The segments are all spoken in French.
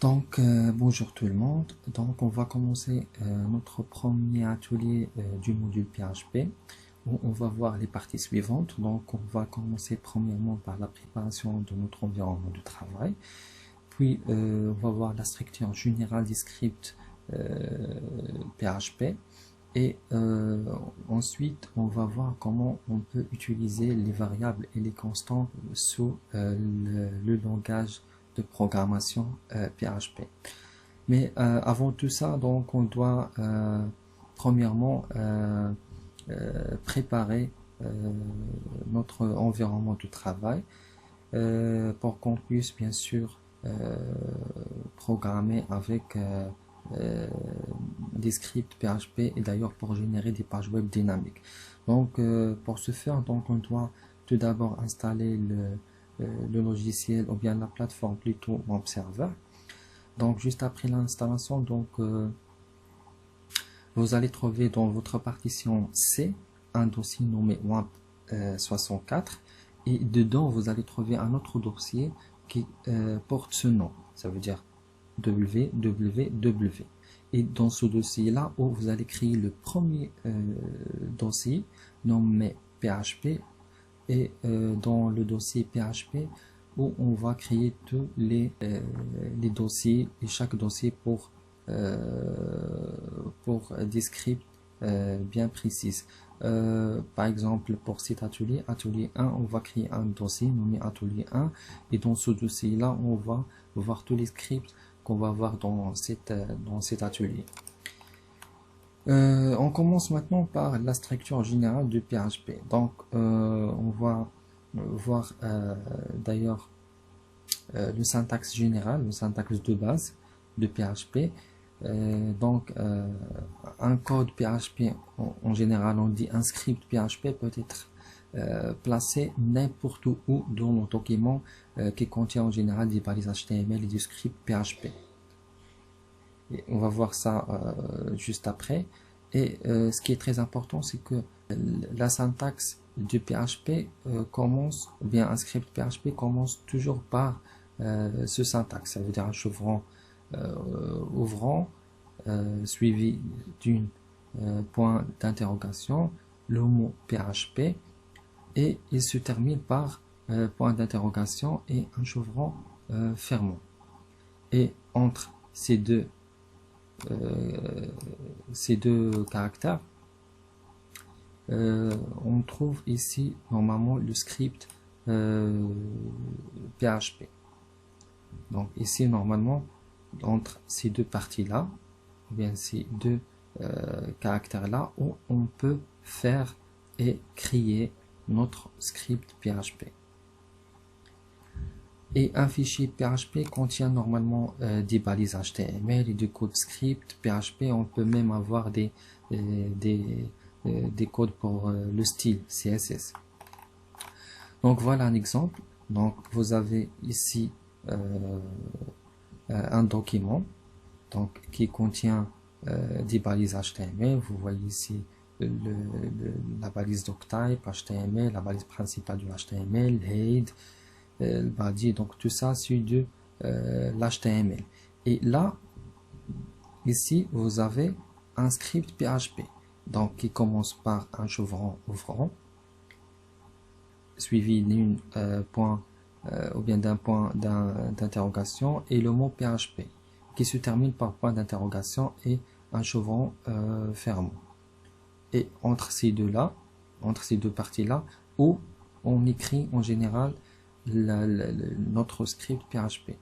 Bonjour tout le monde. Donc, on va commencer notre premier atelier du module PHP où on va voir les parties suivantes. Donc, on va commencer premièrement par la préparation de notre environnement de travail. Puis, on va voir la structure générale des scripts PHP. Et ensuite, on va voir comment on peut utiliser les variables et les constants sous le langage de programmation PHP. Mais avant tout ça, donc on doit premièrement préparer notre environnement de travail pour qu'on puisse bien sûr programmer avec des scripts PHP et d'ailleurs pour générer des pages web dynamiques. Donc pour ce faire, donc on doit tout d'abord installer le logiciel ou bien la plateforme plutôt Web Server. Donc juste après l'installation, donc vous allez trouver dans votre partition C un dossier nommé WAMP64 et dedans vous allez trouver un autre dossier qui porte ce nom, ça veut dire www. Et dans ce dossier là où vous allez créer le premier dossier nommé PHP et dans le dossier PHP où on va créer tous les dossiers et chaque dossier pour des scripts bien précis. Par exemple, pour cet atelier, atelier 1, on va créer un dossier nommé atelier 1 et dans ce dossier là on va voir tous les scripts qu'on va voir dans cet atelier. On commence maintenant par la structure générale du PHP. Donc, on va voir d'ailleurs le syntaxe général, le syntaxe de base de PHP. Un code PHP, en général, on dit un script PHP peut être placé n'importe où dans le document qui contient en général des balises HTML et des scripts PHP. Et on va voir ça juste après. Et ce qui est très important, c'est que la syntaxe du PHP commence, ou bien un script PHP commence toujours par ce syntaxe. Ça veut dire un chevron ouvrant suivi d'une point d'interrogation, le mot PHP, et il se termine par point d'interrogation et un chevron fermant. Et entre ces deux caractères, on trouve ici normalement le script PHP. Donc ici normalement entre ces deux parties là, ou bien ces deux caractères là, où on peut faire et créer notre script PHP. Et un fichier PHP contient normalement des balises HTML et du code script PHP. On peut même avoir des codes pour le style CSS. Donc voilà un exemple. Donc vous avez ici un document donc, qui contient des balises HTML. Vous voyez ici la balise doctype HTML, la balise principale du HTML, head, le body, donc tout ça c'est de l'HTML. Et là, ici, vous avez un script PHP, donc qui commence par un chevron ouvrant, suivi d'une point ou bien d'un point d'interrogation et le mot PHP, qui se termine par point d'interrogation et un chevron fermant. Et entre ces deux-là, entre ces deux parties-là, où on écrit en général notre script PHP.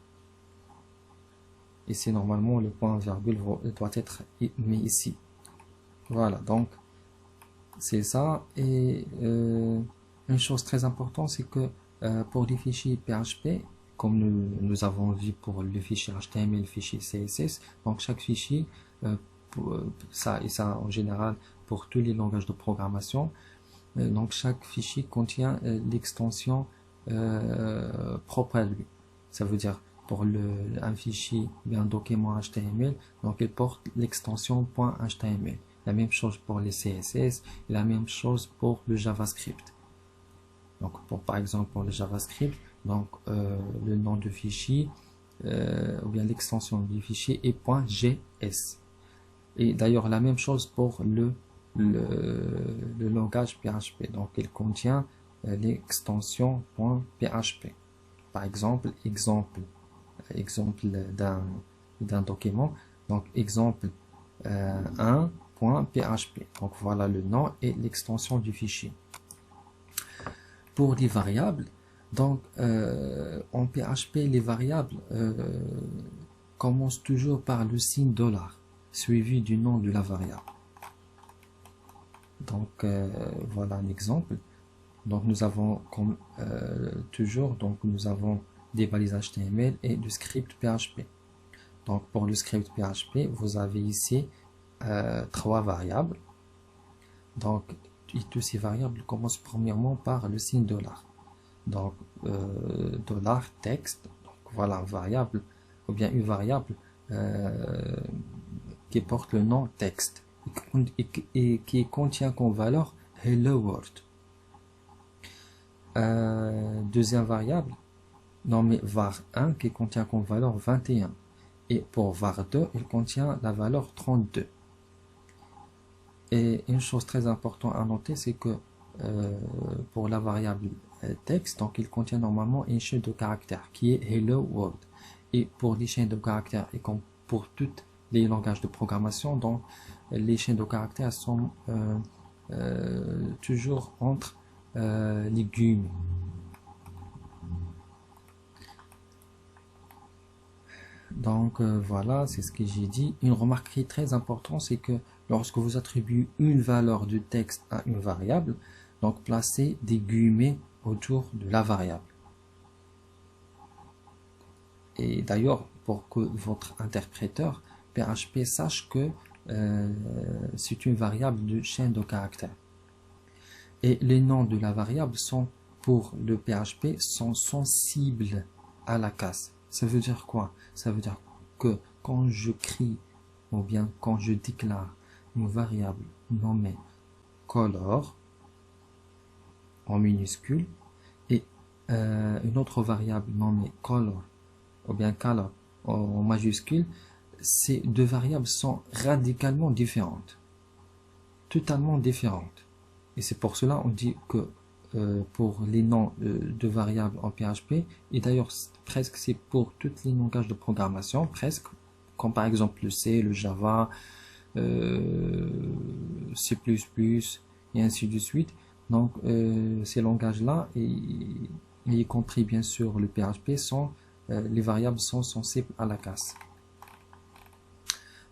Et c'est normalement le point virgule doit être mis ici. Voilà, donc c'est ça. Et une chose très importante, c'est que pour les fichiers PHP, comme nous avons vu pour le fichier HTML, le fichier CSS, donc chaque fichier, ça en général pour tous les langages de programmation, donc chaque fichier contient l'extension propre à lui. Ça veut dire pour un fichier ou un document HTML, donc il porte l'extension .html. La même chose pour les CSS, et la même chose pour le JavaScript. Donc par exemple pour le JavaScript, donc le nom du fichier ou bien l'extension du fichier est .gs. Et d'ailleurs, la même chose pour le langage PHP. Donc, il contient l'extension .php. Par exemple, exemple d'un document. Donc, exemple 1.php. Donc, voilà le nom et l'extension du fichier. Pour les variables, donc en PHP, les variables commencent toujours par le signe $, suivi du nom de la variable. Donc voilà un exemple. Donc nous avons comme toujours, donc nous avons des balises HTML et du script PHP. Donc pour le script PHP, vous avez ici 3 variables. Donc toutes ces variables commencent premièrement par le signe $. Donc $texte, donc voilà une variable, ou bien une variable qui porte le nom texte et qui contient comme valeur hello world. Deuxième variable nommée var1 qui contient comme valeur 21, et pour var2 il contient la valeur 32. Et une chose très importante à noter, c'est que pour la variable texte, donc il contient normalement une chaîne de caractères qui est hello world. Et pour les chaînes de caractères, et comme pour tous les langages de programmation, donc les chaînes de caractères sont toujours entre les guillemets. Donc voilà, c'est ce que j'ai dit. Une remarque qui est très importante, c'est que lorsque vous attribuez une valeur de texte à une variable, donc placez des guillemets autour de la variable. Et d'ailleurs, pour que votre interpréteur PHP sache que c'est une variable de chaîne de caractères. Et les noms de la variable sont, pour le PHP, sont sensibles à la casse. Ça veut dire quoi? Ça veut dire que quand je crie, ou bien quand je déclare une variable nommée color en minuscule et une autre variable nommée color ou bien color en majuscule, ces deux variables sont radicalement différentes, totalement différentes. Et c'est pour cela on dit que pour les noms de variables en PHP, et d'ailleurs presque c'est pour tous les langages de programmation, presque, comme par exemple le C, le Java, C++, et ainsi de suite. Donc ces langages-là, et y compris bien sûr le PHP, sont les variables sont sensibles à la casse.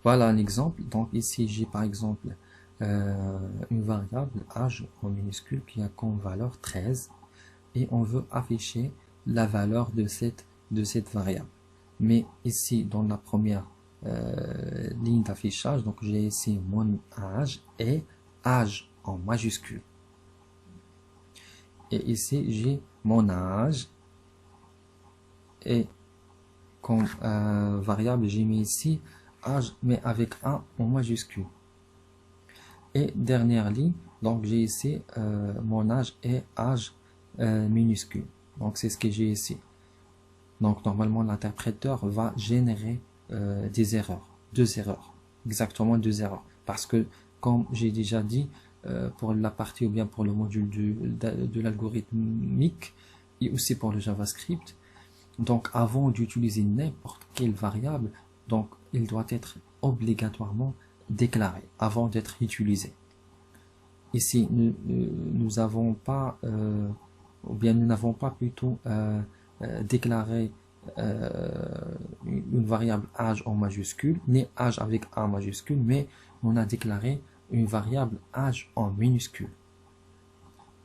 Voilà un exemple. Donc ici j'ai par exemple une variable âge en minuscule qui a comme valeur 13 et on veut afficher la valeur de cette variable. Mais ici dans la première ligne d'affichage, donc j'ai ici mon âge et âge en majuscule. Et ici j'ai mon âge et comme variable j'ai mis ici âge mais avec 1 en majuscule. Et dernière ligne, donc j'ai ici mon âge et âge minuscule. Donc c'est ce que j'ai ici. Donc normalement l'interpréteur va générer des erreurs, exactement deux erreurs. Parce que comme j'ai déjà dit, pour la partie ou bien pour le module de l'algorithmique et aussi pour le JavaScript, donc avant d'utiliser n'importe quelle variable, donc il doit être obligatoirement déclaré avant d'être utilisé. Ici nous n'avons pas plutôt déclaré une variable âge en majuscule, ni âge avec A majuscule, mais on a déclaré une variable âge en minuscule.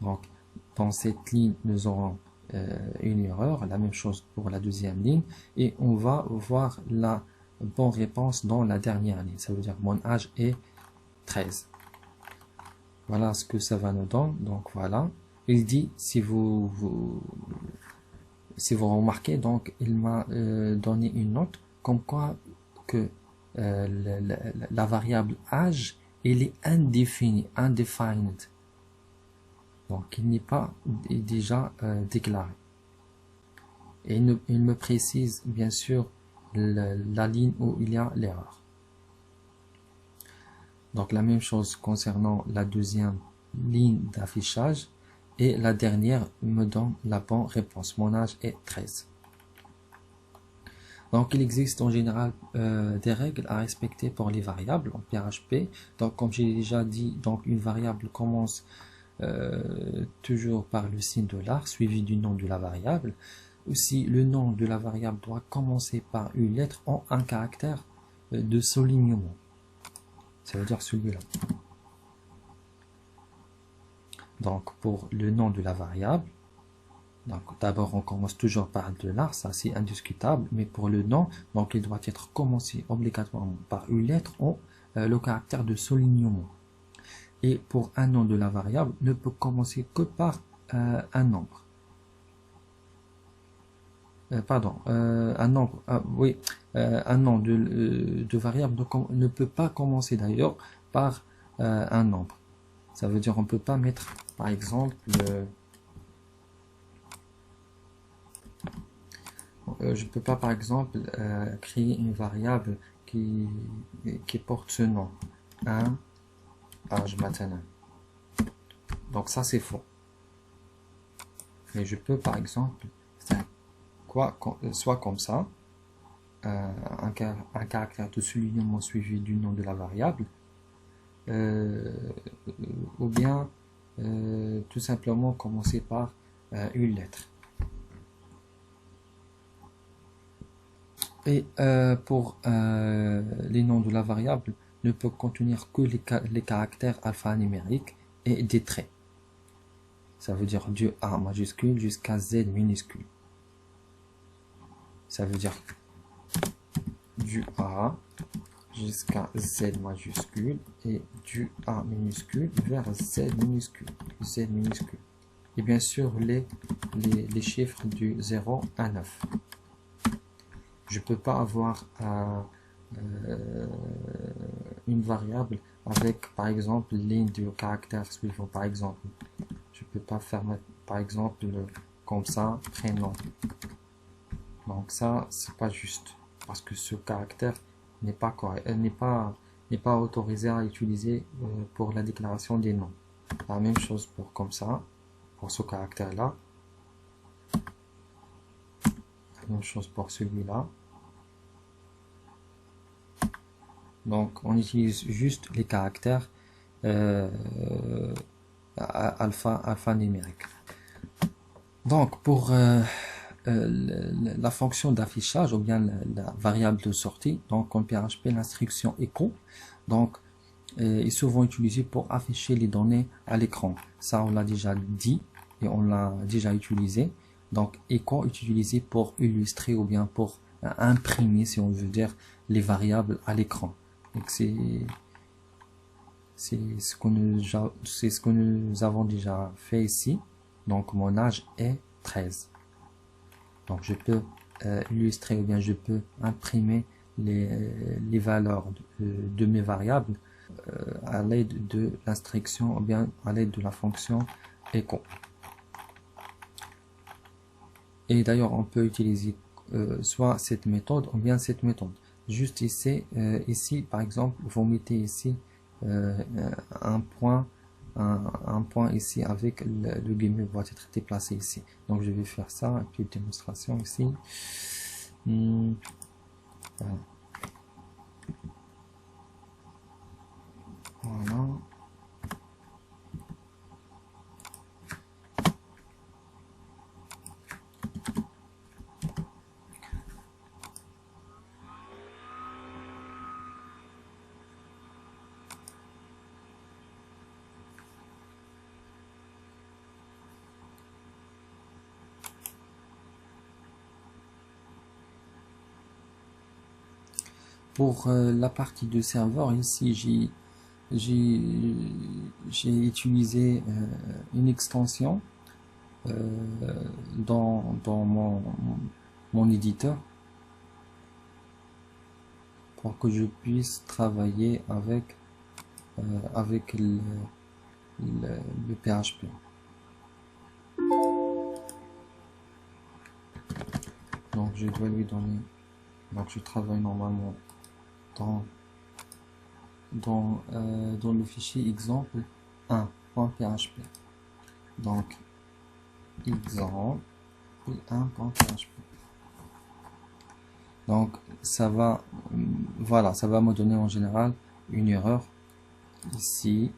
Donc dans cette ligne nous aurons une erreur, la même chose pour la deuxième ligne, et on va voir la bonne réponse dans la dernière ligne. Ça veut dire mon âge est 13. Voilà ce que ça va nous donner. Donc voilà, il dit, si vous remarquez, donc il m'a donné une note comme quoi que la variable âge elle est indéfinie, undefined. Donc il n'est pas déjà déclaré. Et il me précise bien sûr la ligne où il y a l'erreur. Donc la même chose concernant la deuxième ligne d'affichage, et la dernière me donne la bonne réponse. Mon âge est 13. Donc il existe en général des règles à respecter pour les variables en PHP. Donc comme j'ai déjà dit, donc une variable commence toujours par le signe $, suivi du nom de la variable. Aussi, le nom de la variable doit commencer par une lettre ou un caractère de soulignement. Ça veut dire celui-là. Donc, pour le nom de la variable, donc d'abord on commence toujours par $, ça c'est indiscutable, mais pour le nom, donc il doit être commencé obligatoirement par une lettre ou le caractère de soulignement. Et pour un nom de la variable, ne peut commencer que par un nombre. Un nombre, un nom de variable ne peut pas commencer d'ailleurs par un nombre. Ça veut dire on peut pas mettre, par exemple, je peux pas par exemple créer une variable qui porte ce nom, un âge maintenant. Donc ça c'est faux. Mais je peux par exemple soit comme ça, un caractère de soulignement suivi du nom de la variable, ou bien tout simplement commencer par une lettre. Et pour les noms de la variable, ne peut contenir que les caractères alphanumériques et des traits. Ça veut dire du A majuscule jusqu'à Z minuscule. Ça veut dire du A jusqu'à Z majuscule et du A minuscule vers Z minuscule. Et bien sûr les chiffres du 0 à 9. Je peux pas avoir une variable avec par exemple ligne de caractère suivant. Par exemple, je peux pas faire par exemple comme ça prénom. Donc ça c'est pas juste parce que ce caractère n'est pas correct, n'est pas autorisé à utiliser pour la déclaration des noms. La même chose pour comme ça, pour ce caractère là. La même chose pour celui-là. Donc on utilise juste les caractères alphanumériques. Donc pour la fonction d'affichage ou bien la variable de sortie, donc en PHP l'instruction echo, donc est souvent utilisée pour afficher les données à l'écran. Ça on l'a déjà dit et on l'a déjà utilisé. Donc echo est utilisé pour illustrer ou bien pour imprimer, si on veut dire, les variables à l'écran. Donc c'est ce que nous avons déjà fait ici. Donc mon âge est 13. Donc je peux illustrer ou bien je peux imprimer les valeurs de mes variables à l'aide de l'instruction ou bien à l'aide de la fonction echo. Et d'ailleurs on peut utiliser soit cette méthode ou bien cette méthode. Juste ici, par exemple, vous mettez ici un point ici avec le guillemot va être déplacé ici. Donc je vais faire ça, une petite démonstration ici. Voilà. Voilà. Pour la partie de serveur, ici j'ai utilisé une extension dans mon éditeur pour que je puisse travailler avec le PHP. Donc je dois lui donner, donc je travaille normalement dans le fichier exemple 1.php. Donc exemple 1.php. Donc ça va, voilà, ça va me donner en général une erreur ici.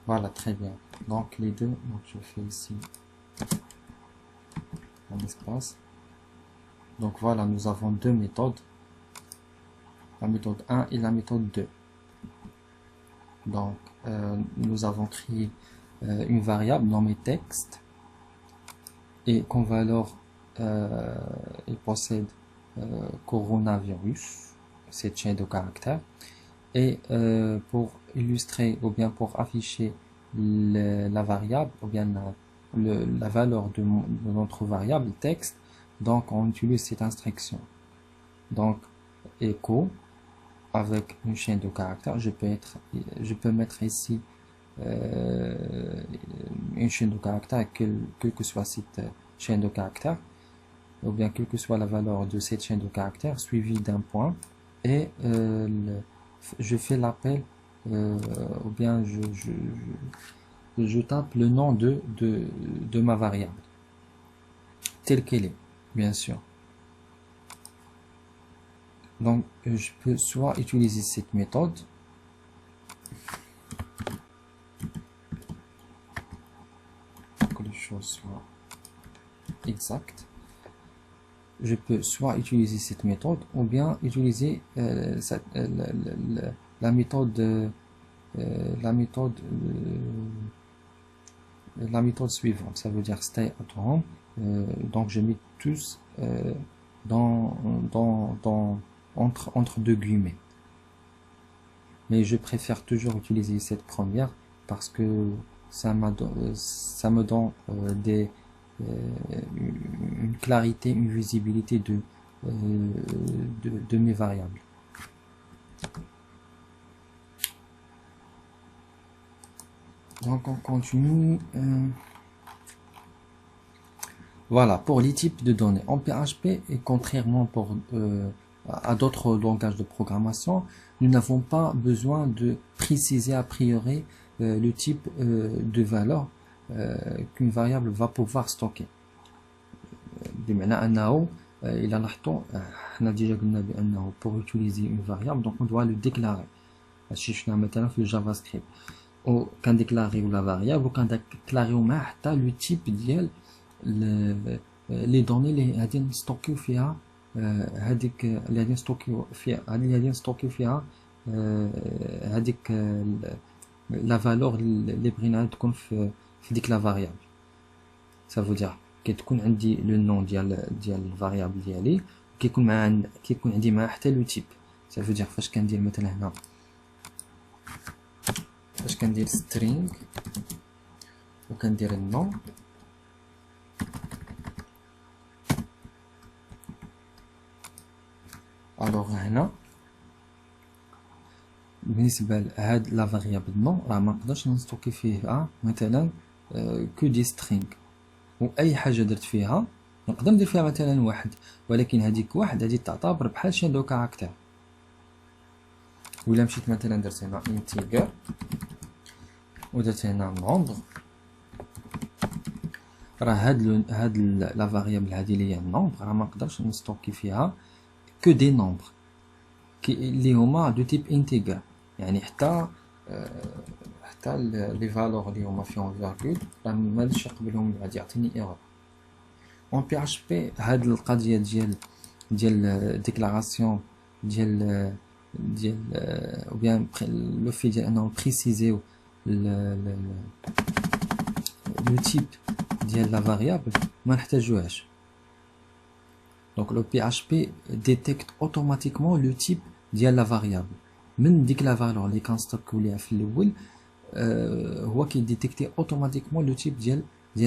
Voilà, très bien. Donc les deux, donc je fais ici un espace. Donc voilà, nous avons deux méthodes, la méthode 1 et la méthode 2. Donc nous avons créé une variable nommée texte et qu'on valeur il possède coronavirus, cette chaîne de caractères. Et pour illustrer ou bien pour afficher la variable ou bien la valeur de notre variable texte, donc on utilise cette instruction. Donc echo avec une chaîne de caractères. Je peux mettre ici une chaîne de caractères, quelle que soit cette chaîne de caractères, ou bien quelle que soit la valeur de cette chaîne de caractères, suivi d'un point, et je fais l'appel, ou bien je tape le nom de ma variable, telle qu'elle est, bien sûr. Donc, je peux soit utiliser cette méthode, pour que les choses soient exactes. Je peux soit utiliser cette méthode, ou bien utiliser la méthode suivante. Ça veut dire stay at home. Donc, je mets tous entre deux guillemets. Mais je préfère toujours utiliser cette première parce que ça me donne une clarité, une visibilité de mes variables. Donc on continue. Voilà, pour les types de données en PHP, et contrairement à d'autres langages de programmation, nous n'avons pas besoin de préciser a priori le type de valeur qu'une variable va pouvoir stocker. بمعنى أنه إلى لاحظتوا احنا ديجا قلنا بأنه pour utiliser une variable donc on doit le déclarer. هادشي شفنا مثلا في الجافا سكريبت كنديكلاريو لا فاريابل وكنديكلاريو معها حتى لو تيب ديال لي دوني اللي غادي نستوكيو فيها هذيك اللي غادي نستوكيو فيها هذيك لا فالور اللي بغينا تكون في ديك لا فاريابل. ça veut dire كتكون عندي لو نون ديال الفاريابل ديالي كيكون عندي معاه حتى لو تيب. ça veut dire فاش كندير مثلا هنا فاش كندير string وكندير النون الوغ هنا بالنسبه لهاد لا فاريابل نون راه ما نقدرش نستوكي فيه مثلا كو دي string واي حاجه درت فيها نقدر ندير فيها مثلا واحد ولكن هذيك واحد غادي تعتبر بحال شي دو كاركتير. ولا مشيت مثلا درت هنا انتيجر ودرت هنا نومبر راه هاد لا فاريابل هادي اللي هي النومبر راه ما نقدرش نستوكي فيها كو دي نومبر اللي هما دو تيب انتيجر يعني حتى لي فالور اللي هما فيهم فيرغول راه مانيش نقبلهم غادي يعطيني ايرور. اون بي اش بي هاد القضيه ديال ديكلاراسيون ديال ou bien le fait ديال انه بريسيزيو لو تيب ديال لا فاريابل ما نحتاجوهاش. Donc le PHP détecte automatiquement le type de la variable. Même dès que la valeur اللي كنستوكوليها في الاول هو كيديتيكتي automatiquement le type ديال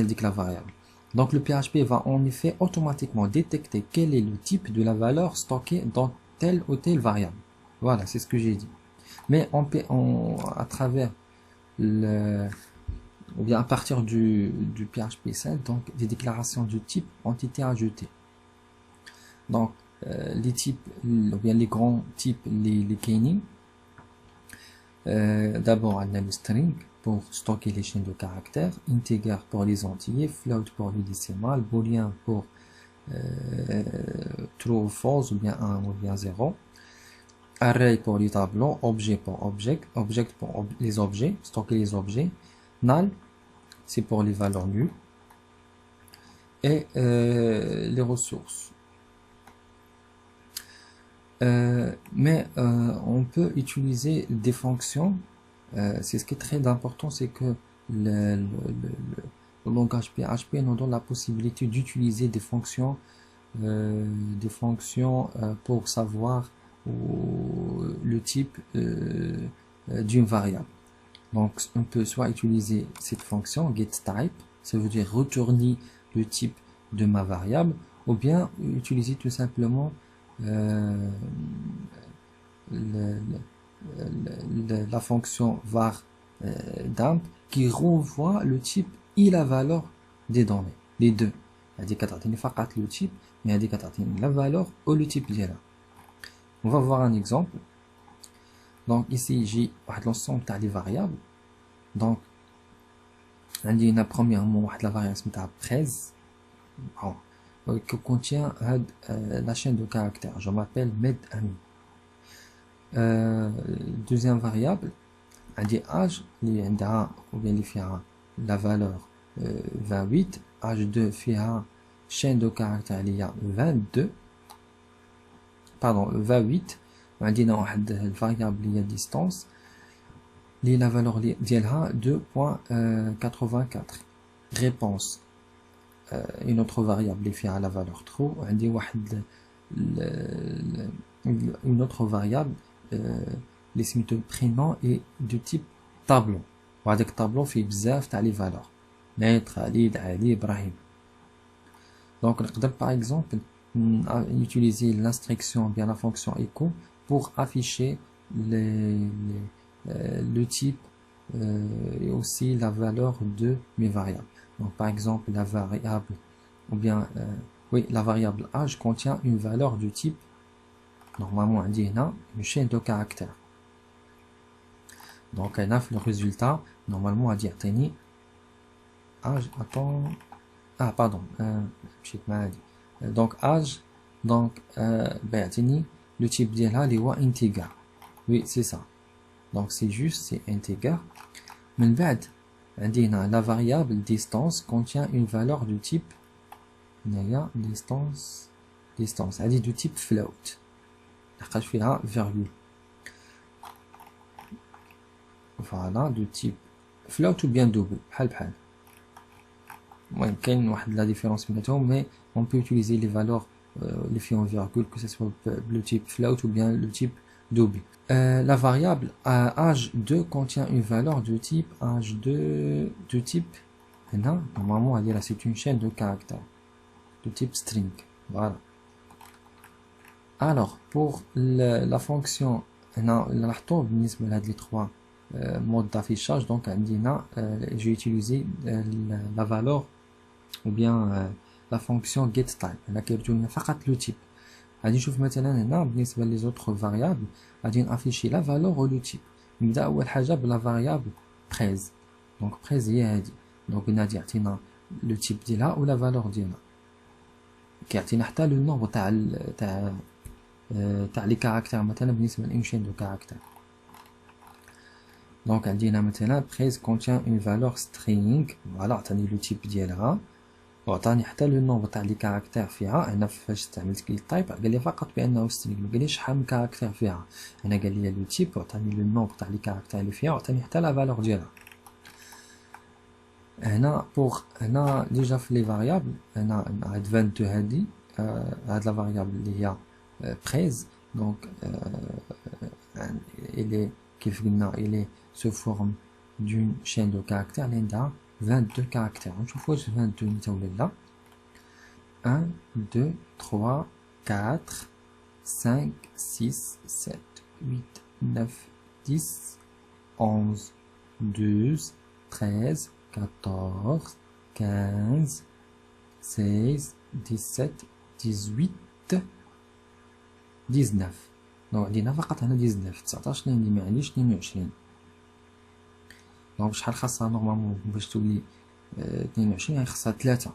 ديك la variable. Donc le PHP va en effet automatiquement détecter quel est le type de la valeur stockée dans telle ou telle variable. Voilà, c'est ce que j'ai dit. Mais à travers ou bien à partir du PHP 7, donc des déclarations de type ont été ajoutées. Donc les types, ou bien les grands types, les keyning. D'abord on a le string pour stocker les chaînes de caractères, integer pour les entiers, float pour les décimales, boolean pour true ou false, ou bien 1 ou bien 0, array pour les tableaux, objet pour object pour les objets, stocker les objets, null c'est pour les valeurs nulles, et les ressources. Mais on peut utiliser des fonctions. C'est ce qui est très important, c'est que le langage PHP nous donne la possibilité d'utiliser des fonctions pour savoir le type d'une variable. Donc on peut soit utiliser cette fonction getType, ça veut dire retourner le type de ma variable, ou bien utiliser tout simplement la fonction var dump qui renvoie le type et la valeur des données, les deux. هذه كتعطيني فقط le type, mais هذه كتعطيني la valeur ou le type ديالها. On va voir un exemple. Donc ici j'ai l'ensemble تاع les variables. Donc عندي هنا premièrement واحد la variable سميتها 13 qui contient la chaîne de caractères. Je m'appelle medAmi. Deuxième variable, عندي âge اللي عندها ou bien اللي فيها la valeur 28, âge 2 فيها chaîne de caractères اللي هي 22 pardon 28. وعندنا واحد الفاريابل اللي هي distance اللي la valeur ديالها 2.84. réponse une autre variable qui a la valeur true. عندي واحد une autre variable اللي سميتو prénom et de type tableau. وهذاك tableau فيه بزاف تاع لي valeurs maître, Khalid, Ali, Ibrahim. Donc نقدر par exemple utiliser l'instruction bien la fonction echo pour afficher le type et aussi la valeur de mes variables. Donc par exemple la variable ou bien oui la variable âge contient une valeur du type normalement on dit une chaîne de caractères. Donc on a le résultat normalement on dit âge pardon donc âge donc le type ديالها اللي هو integer. Oui c'est ça, donc c'est juste c'est integer. من بعد عندنا la variable distance contient une valeur du type distance هذه du type float لحقاش فيها virgule. Voilà du type float ou bien double بحال المهم كاين واحد la différence بيناتهم, mais on peut utiliser les valeurs les font virgule que ce soit le type float ou bien le type double. La variable âge 2 contient une valeur de type âge 2 de type normalement c'est une chaîne de caractères de type string. Voilà. Alors pour la fonction les trois modes d'affichage, donc j'ai utilisé la valeur ou bien la fonction getType qui retourne فقط le type. غادي نشوف مثلا هنا بالنسبه لي زوطخ فاريابل غادي نافيشي لا فالور و لو تيب. نبدا اول حاجه بلا فاريابل 13. دونك 13 هي هادي, دونك هنا يعطينا لو تيب ديالها ولا فالور ديالها, كيعطينا حتى لو نومبر تاع لي كاركتير مثلا بالنسبه لإون شين دو كاركتير. دونك عندنا مثلا 13 contient une valeur string. فوالا عطاني لو تيب ديالها وعطاني حتى لو نومبر تاع لي كاركتير فيها. هنا فاش استعملت getType قال لي فقط بانه سترينغ, ما قاليش شحال من كاركتير فيها. هنا قال لي لو تيب وعطاني لو نومبر تاع لي كاركتير اللي فيها وعطاني حتى لا فالور ديالها. هنا بوغ هنا ديجا في لي فاريابل هنا هاد 22 هادي هاد la variable اللي هي prise. Donc il est كيف قلنا il est sous forme d'une chaîne de caractères اللي عندها 22 caractères. نشوفوا واش 22 نتا ولا لا. 1 2 3 4 5 6 7 8 9 10 11 12 13 14 15 16 17 18 19. دونك عندنا فقط هنا 19 19 اللي عندي ما عنديش 22. دونك شحال خاصها نورمالمون باش تولي 22؟ يعني خاصها 3.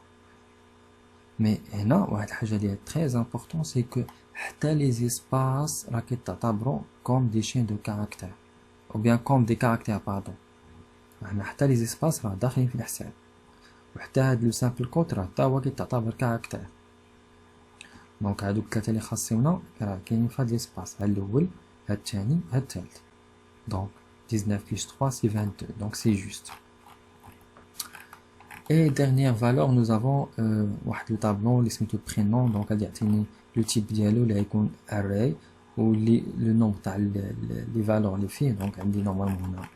مي هنا واحد الحاجه اللي تري امبورطون سي كو حتى لي زيسباس راه كيتعتبروا كوم دي شين دو كاركتير او بيان كوم دي كاركتير باردون. هنا حتى لي زيسباس راه داخلين في الحساب، وحتى هاد لو سامبل كوت راه حتى هو كيتعتبر كاركتير. دونك هادوك الثلاثه اللي خاصيونا راه كاينين في هاد ليسباس، هاد الاول هاد الثاني هاد الثالث. دونك 19 plus 3 c'est 22, donc c'est juste. Et dernière valeur, nous avons واحد le tableau اللي سميتو prénom. donc غادي يعطيني لو تيب ديالو اللي غيكون array واللي لو نومبر تاع لي فالور اللي فيه. دونك عندي نورمالمون هنا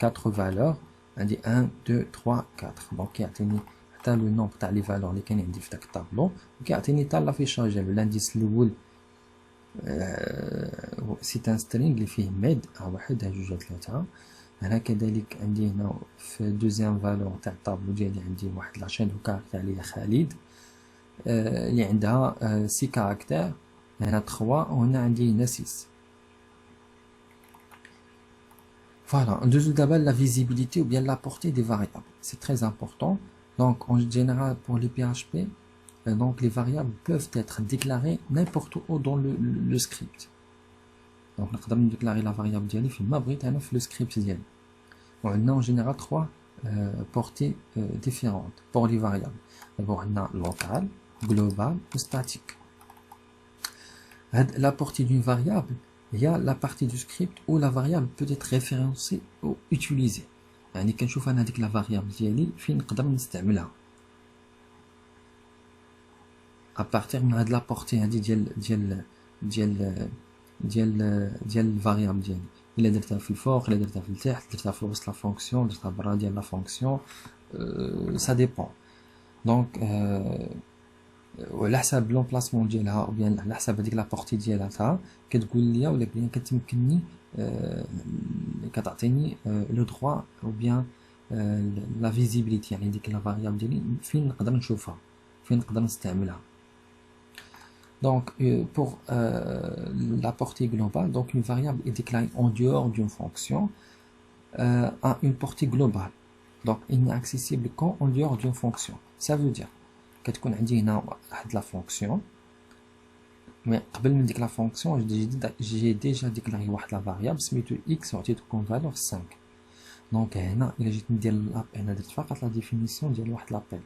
4 فالور، عندي 1 2 3 4. دونك كيعطيني حتى لو نومبر تاع لي فالور اللي كاين عندي في داك الطابلو، وكيعطيني حتى لافيشاج ديالو. الانديس الاول سيت ان سترينغ اللي فيه ميد 1 2 3. هنا كذلك عندي هنا في دوزيام فالور تاع الطابلو ديالي عندي واحد لاشين دو كاركتير اللي هي خالد اللي عندها 6 كاركتير، هنا 3 وهنا عندي هنا 6. Voilà, ندوزو دابا la visibilité ou bien la portée des variables. C'est très important. Donc en général pour les PHP, donc les variables peuvent être déclarées n'importe où dans le script. Donc نقدر نديكلاري la variable ديالي فيما بغيت انا في le script ديالي. وعندنا en général 3 portées différentes pour les variables. D'abord عندنا local, global ou statique. La portée d'une variable, il y a la partie du script où la variable peut être référencée ou utilisée. يعني كنشوف انا هذيك la variable ديالي فين نقدر نستعملها. à partir من هاد la portée هادي ديال الفاريابل ديالي، الا درتها في الفوق، الا درتها في التحت، درتها في وسط لا فونكسيون، درتها برا ديال لا فونكسيون، سا ديبون. دونك وعلى حساب لومبلاسمون ديالها او بيان على حساب هذيك لا بورتي ديالها كتقول لي ولا بيان كتمكنني كتعطيني لو دروا او بيان لا فيزيبيليتي، يعني ديك لا فاريابل ديالي فين نقدر نشوفها، فين نقدر نستعملها. Donc, pour la portée globale, donc une variable est déclarée en dehors d'une fonction à une portée globale. Donc, il n'est accessible qu'en dehors d'une fonction. Ça veut dire que tu as la fonction, mais avant de déclarer la fonction, j'ai déjà déclaré la variable, c'est x sorti de comme valeur 5. Donc, il a la définition de l'appel.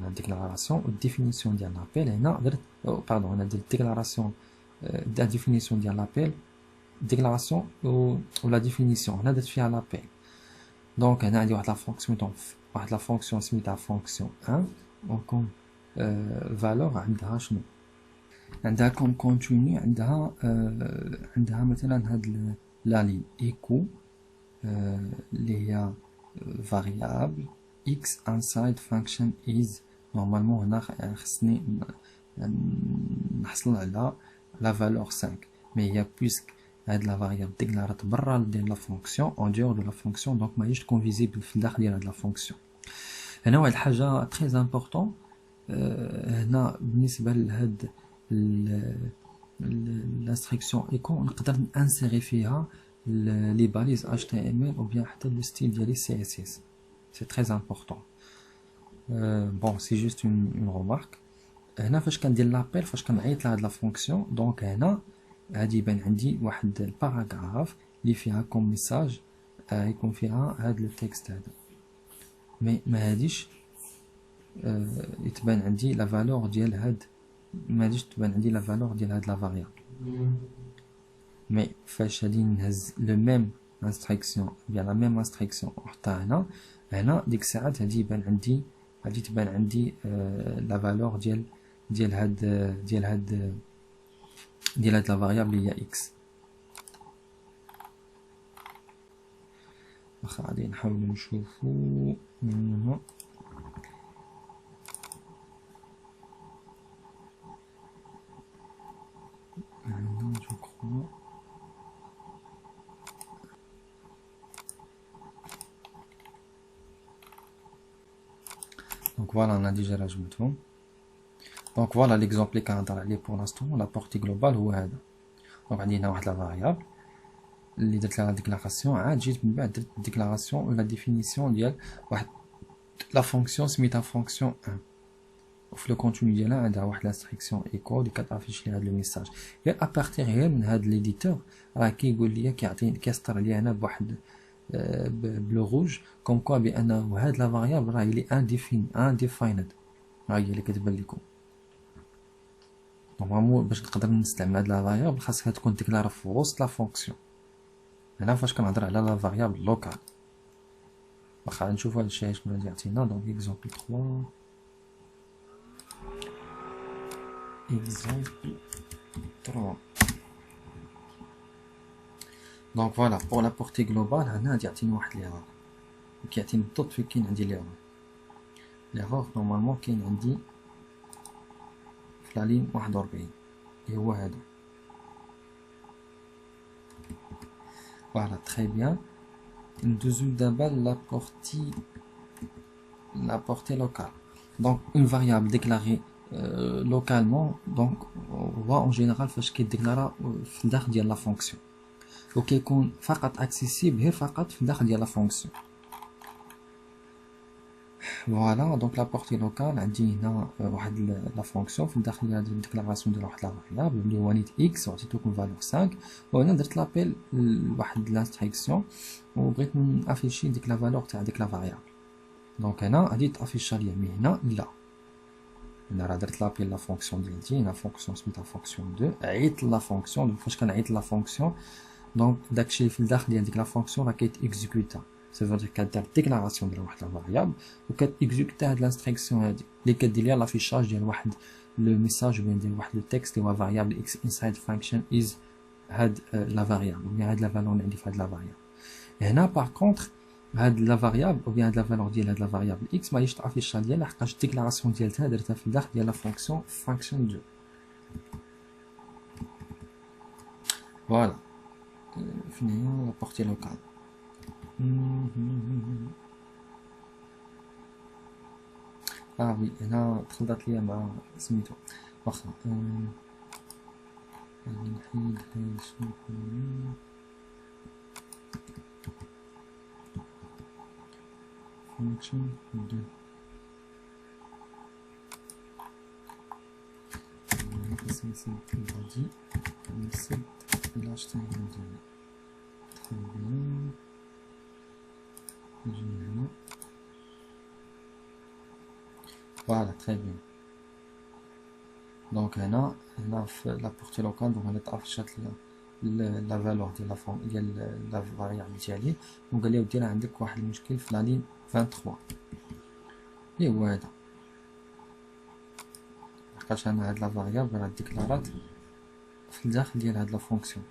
La déclaration ou définition de l'appel, pardon, on a des déclarations de la définition de l'appel, déclaration ou la définition, on a des faits à l'appel. Donc, on a la fonction, la fonction, c'est la fonction 1, donc comme valeur, on a comme contenu, on a maintenant la ligne echo, les variables x inside function is. normalement هنا خصني نحصل على la valeur 5, mais il y a puisque هاد la variable déclarée برا ديال la fonction en dehors de la fonction, donc ماهيش تكون visible في الداخل ديال هاد la fonction. هنا واحد الحاجه très important هنا بالنسبه لهاد l'instruction echo نقدر نانسيري فيها les balises HTML ou bien حتى le style ديال CSS. c'est très important. Bon, c'est juste une remarque. هنا فاش كندير لابيل، فاش كنعيط لهاد لا فونكسيون، دونك هنا غادي يبان عندي واحد الباراغراف اللي فيها كوم ميساج يكون فيها هاد لو تكست هذا، مي ما هاديش يتبان عندي لا فالور ديال هاد، ما غاديش تبان عندي لا فالور ديال هاد لا فاريابل. مي فاش غادي نهز لو ميم انستركسيون بيان لا ميم انستركسيون وحطها هنا ديك الساعات غادي يبان عندي، غادي تبان عندي لا فالور ديال ديال هاد لا فاريابل هي اكس. واخا غادي نحاولو نشوفو هنا. جو كخوا دونك فوالا انا ديجا رجمتهم. دونك فوالا ليكزومبل اللي كنهضر عليه بور لانستون لا بورتي جلوبال هو هذا. دونك عندي هنا واحد لا فاريابل اللي درت لها ديكلاراسيون، عاد جيت من بعد درت ديكلاراسيون ولا ديفينيسيون ديال واحد لا فونكسيون سميتها فونكسيون 1، وفي لو كونتوني ديالها عندها واحد لانستركسيون ايكو اللي كتافيش لي هاد لو ميساج. غير ابارتيغ غير من هاد ليديتور راه كيقول لي كيعطيني كيسطر لي هنا بواحد بلو روج كوم كوا بانه هاد لا فاريابل راه لي انديفايند، ها هي اللي كتبان لكم. نورمالمون باش نقدر نستعمل هاد لا فاريابل خاصها تكون ديكلارا في وسط لا فونكسيون. هنا فاش كنهضر على لا فاريابل لوكال. واخا نشوفو هادشي شنو غادي يعطينا. دونك اكزومبل 3 exemple 3. Donc voilà pour la portée globale هنا غادي يعطيني واحد ليرور كيعطيني بالضبط فين كاين عندي ليرور نورمالمون كاين عندي في لا لين 41 اللي هو هذا. فوالا تري بيان. ندوزو دابا la portée locale. Donc une variable déclarée localement, donc on voit en général فاش كيديكلارا في الداخل ديال لا فونكسيون وكيكون فقط اكسيسيبل غير فقط في الداخل ديال لا فونكسيون. فوالا دونك لا بورتي لوكال عندي هنا واحد لا فونكسيون في الداخل ديال الديكلاراسيون ديال واحد لا فاريابل اللي هو نيت اكس وعطيتوكم فالور 5، وهنا درت لابيل لواحد لانستركسيون وبغيت نافيشي ديك لا فالور تاع ديك لا فاريابل. دونك هنا غادي تافيشا ليا مي هنا لا. هنا راه درت لابيل لا فونكسيون ديالتي، هنا فونكسيون سميتها فونكسيون 2، عيط لا فونكسيون. دونك فاش كنعيط لا فونكسيون دونك داكشي في الداخل ديال ديك لا فونكسيون راه كيتيكزيكوتا، سافير كدير ديكلاراسيون ديال واحد لا فاريابل وكتيكزيكوتا هاد لانستركسيون هادي اللي كدير ليها لافيشاج ديال واحد لو ميساج ولا ديال واحد لو تكست اللي هو فاريابل اكس انسايد فانكشن از هاد لا فاريابل ولا هاد لا فالور اللي عندي في هاد لا فاريابل. هنا باغ كونطخ هاد لا فاريابل او بيان هاد لا فالور ديال هاد لا فاريابل اكس ما غاديش تافيشا ديالها لحقاش الديكلاراسيون ديالتها درتها في الداخل ديال لا فونكسيون 2. فوالا فين هي لا بورتي لوكال. وي هنا تخلطات ليا مع سميتو. واخا غادي نحيد هاد شنو فونكشن 2 نسيت غادي نسد الاش تي ام ديالي. تري بيان نجي هنا. فوالا تري بيان. دونك هنا في لا بورتي لوكال دونك هنا تافيشات لا فالور ديال لا فاريابل ديالي وقال لي ودي راه عندك واحد المشكل في لا لين 23 اللي هو هذا، لحقاش انا هاد لا فاريابل راه ديكلارات في الداخل ديال هاد لا فونكسيون.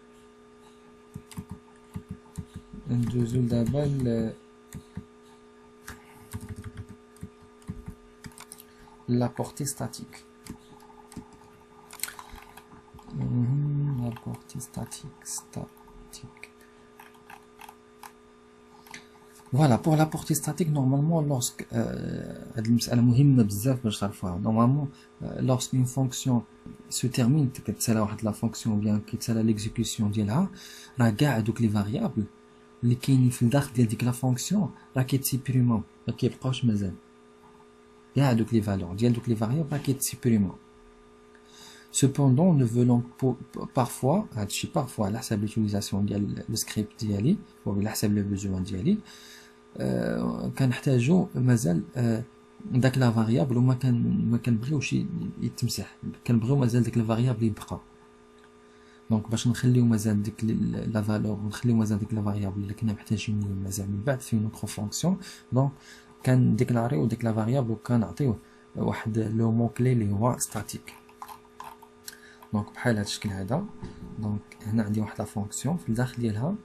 ندوزو دابا la portée statique. La portée statique. Voilà, pour la portée statique, normalement, lorsque normalement, lorsqu'une fonction se termine, la fonction ou bien l'exécution ديالها راه كاع دوك لي فاريابل اللي كاينين في الداخل ديال ديك لا فونكسيون راه كيتسيبريمون ما كيبقاوش مازال. كاع دوك لي فالور ديال دوك لي فاريابل راه كيتسيبريمون. Cependant, nous voulons parfois, parfois على حسب l'utilisation ديال السكريبت ديالي وعلى حسب لو بوزوان ديالي كنحتاجو مازال داك لا فاريابل وما كنبغيوش يتمسح، كنبغيو مازال داك الفاريابل يبقى. دونك باش نخليو مازال ديك لا فالور ونخليو مازال ديك لا فاريابل اللي كنا محتاجين مازال من بعد في نوتر فونكسيون، دونك كنديكلاريو ديك لا فاريابل وكنعطيوه واحد لو مو كلي اللي هو ستاتيك. دونك بحال هذا الشكل هذا. دونك هنا عندي واحد لا فونكسيون في الداخل ديالها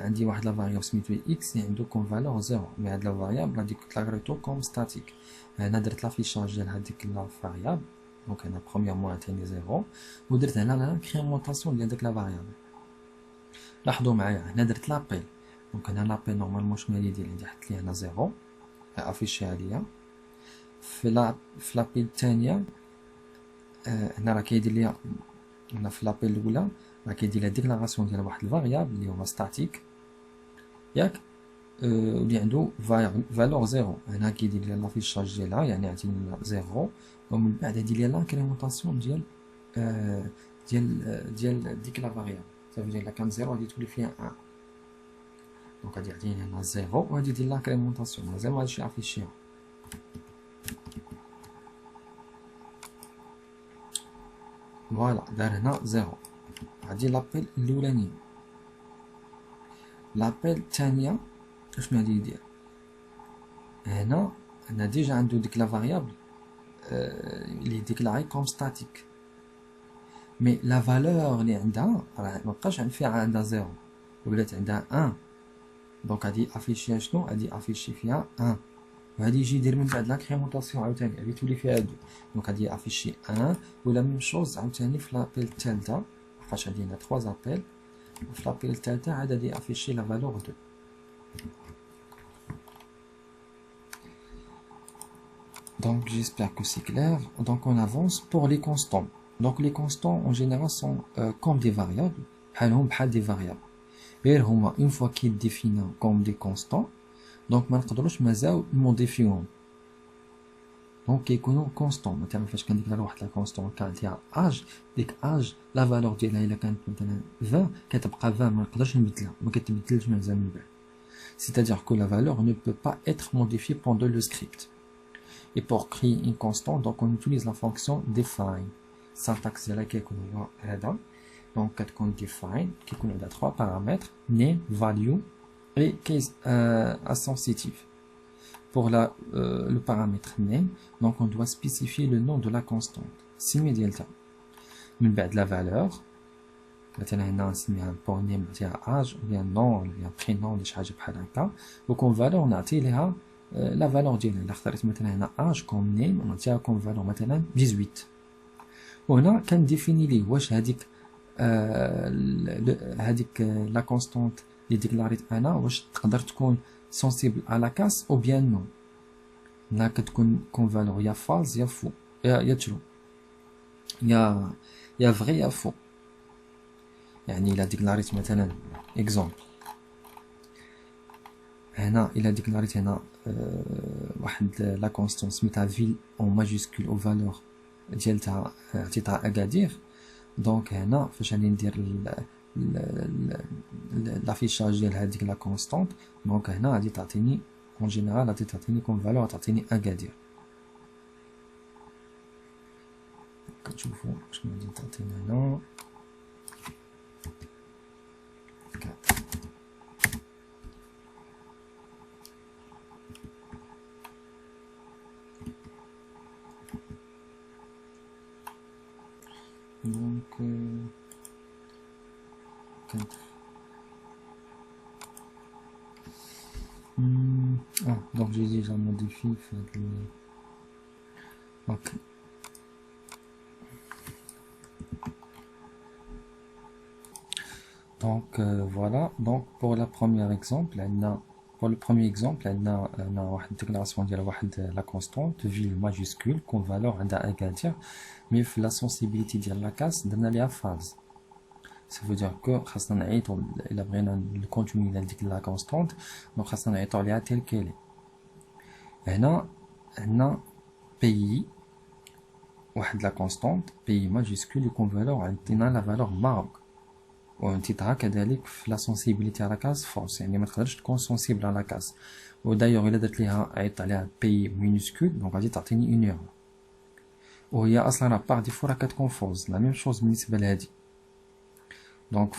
عندي واحد لا فاريابل سميتو اكس اللي عنده كوم فالور زيرو، مي هاد لا فاريابل غادي كنتلاغريتو كوم ستاتيك. هنا درت لافيشاج ديال هاديك لا فاريابل. دونك هنا برومييرمون عطيني زيرو، ودرت هنا لانكريمونطاسيون ديال ديك لا فاريابل. لاحظوا معايا هنا درت لابيل. دونك هنا لابيل نورمالمون شنو غادي يدير؟ عندي حط لي هنا زيرو افيشيها ليا. في لابيل الثانيه هنا راه كيدير ليا، هنا في لابيل الاولى راه كيدير ليا ديكلاراسيون ديال واحد الفاريابل اللي هو ستاتيك ياك، اللي عنده فالور زيرو. هنا كيدير ليا لافيشاج ديالها، يعني عطيني زيرو، ومن بعد يدير ليا لانكريمونطاسيون ديال ديك لا فاريابل. صافي ديال كان زيرو غادي تولي فيها ان. دونك غادي يعطيني هنا زيرو وغادي يدير لانكريمونطاسيون مازال ماغاديش يافيشيها. فوالا دار هنا زيرو. غادي لابيل الاولانيه. لابيل الثانيه شنو غادي يدير؟ هنا ديجا عنده ديك لا فاريابل اللي ديكلاري كوم ستاتيك، مي لا فالور اللي عندها راه مابقاش فيها عندها زيرو ولات عندها ان. دونك غادي افيشيها شنو؟ غادي افيشي فيها ان، وغادي يجي يدير من بعد لاكريمونطاسيون عاوتاني غادي تولي فيها دو. دونك غادي افيشي ان، ولا ميم شوز عاوتاني في لابيل الثالثه، لحقاش عندي هنا 3 زابيل. في لابيل الثالثه عاد غادي افيشي لا فالور دو. Donc j'espère que c'est clair. Donc on avance pour les constants. Donc les constants en général sont comme des variables. بحال des variables. غير هما une fois qu'ils définissent comme des constants, donc ما نقدروش مازال نموديفيوهم. دونك كيكونوا كونستون. مثلا فاش كنديكلار واحد لا كونستون كانتيها اج، ديك اج لا فالور ديالها الا كانت مثلا 20 كتبقى 20، ما نقدرش نبدلها، ما كتبدلش مازال من بعد. C'est-à-dire que la valeur ne peut pas être modifiée pendant le script. Et pour créer une constante, donc on utilise la fonction define. Syntaxe ديالها كيكون هو هذا. Donc كتكون define كيكون عندها 3 paramètres name, value et case sensitive. Pour le paramètre name, donc on doit spécifier le nom de la constante. سمي ديالها. من بعد la valeur. مثلا هنا نسميها pour name نعطيها âge ou bien nom ou bien prénom ولا شي حاجه بحال هكا. وكون valeur نعطي ليها لا فالور ديالها. الا اختاريت مثلا هنا اج كوم نيم نعطيها كوم فالور مثلا 18. وهنا كنديفيني ليه واش هذيك لا كونستانت اللي ديكلاريت انا واش تقدر تكون سونسيبل على لا كاس او بيان نو. هنا كتكون كوم فالور يا فالز يا فو يا ترو يا فغي يا فو. يعني الا ديكلاريت مثلا اكزومبل هنا الا ديكلاريت هنا واحد لا كونستانت سميتها فيل اون ماجيسكول او فالور ديالتها عطيتها اكادير. دونك هنا فاش غادي ندير لافيشاج ديال هذيك لا كونستانت، دونك هنا غادي تعطيني اون جينيرال غادي تعطيني كوم فالور تعطيني اكادير. كتشوفوا شنو غادي تعطينا هنا donc 4. Donc j'ai déjà modifié ok. Donc voilà. Donc pour le premier exemple on a واحد déclaration ديال واحد la constante ville majuscule comme valeur عندها اكادير، مي في لا سونسيبيليتي ديال لا كاس درنا ليها فاز. ça veut dire que خاصنا نعيطوا الا بغينا الكونتوني ديال ديك لا كونستانت، دونك خاصنا نعيطوا عليها تيل كيلي. هنا بي واحد لا كونستانت بي ماجيسكول يكون فالور عندنا لا فالور ماروك، وانتيتها كذلك في لا سونسيبيليتي على كاس فورس، يعني ما تقدرش تكون سونسيبل على كاس. ودايوغ الا درت ليها عيطت عليها بي مينوسكول دونك غادي تعطيني اون ايرور، وهي اصلا راه باغ ديفو راه كتكون فولس. لا ميم شوز بالنسبه لهادي. دونك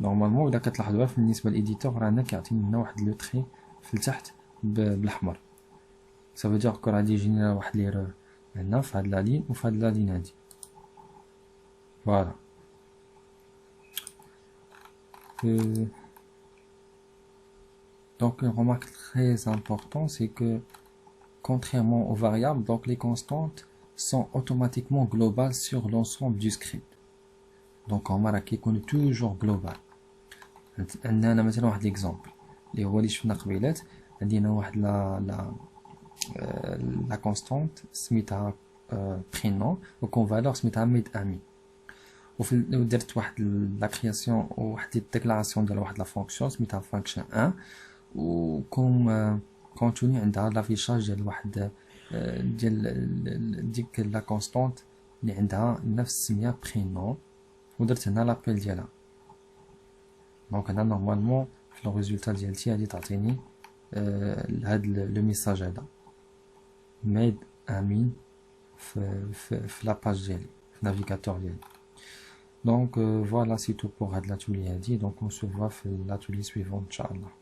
نورمالمون الا كتلاحظوها بالنسبه للايديتور راه هنا كيعطيني لنا واحد لو تري في التحت بالاحمر. Ça veut dire que غادي يجينا واحد l'erreur هنا في هاد la ligne ou في هاد la ligne هادي. Voilà. Donc une remarque très importante, c'est que contrairement aux variables, donc les constantes sont automatiquement globales sur l'ensemble du script. Donc on va qu'il est toujours global. عندنا مثلا واحد l'exemple اللي هو اللي شفنا قبيلات. عندنا واحد la constante سميتها prénom وكون valeur سميتها ميد امي. ودرت واحد لا كرياسيون وواحد الديكلاراسيون ديال واحد لا فونكسيون سميتها فانكشن 1 وكم كونتوني عندها لافيشاج ديال واحد ديال ديك لا كونستانت اللي عندها نفس السميه برينون ودرت هنا لابيل ديالها. دونك هنا نورمالمون في لو ريزولتا ديالتي غادي تعطيني هاد لو ميساج هذا ميد امين في لاباج ديالي في النافيغاتور ديالي. Donc voilà, c'est tout pour l'atelier. Donc on se voit في l'atelier suivant, Inch'Allah.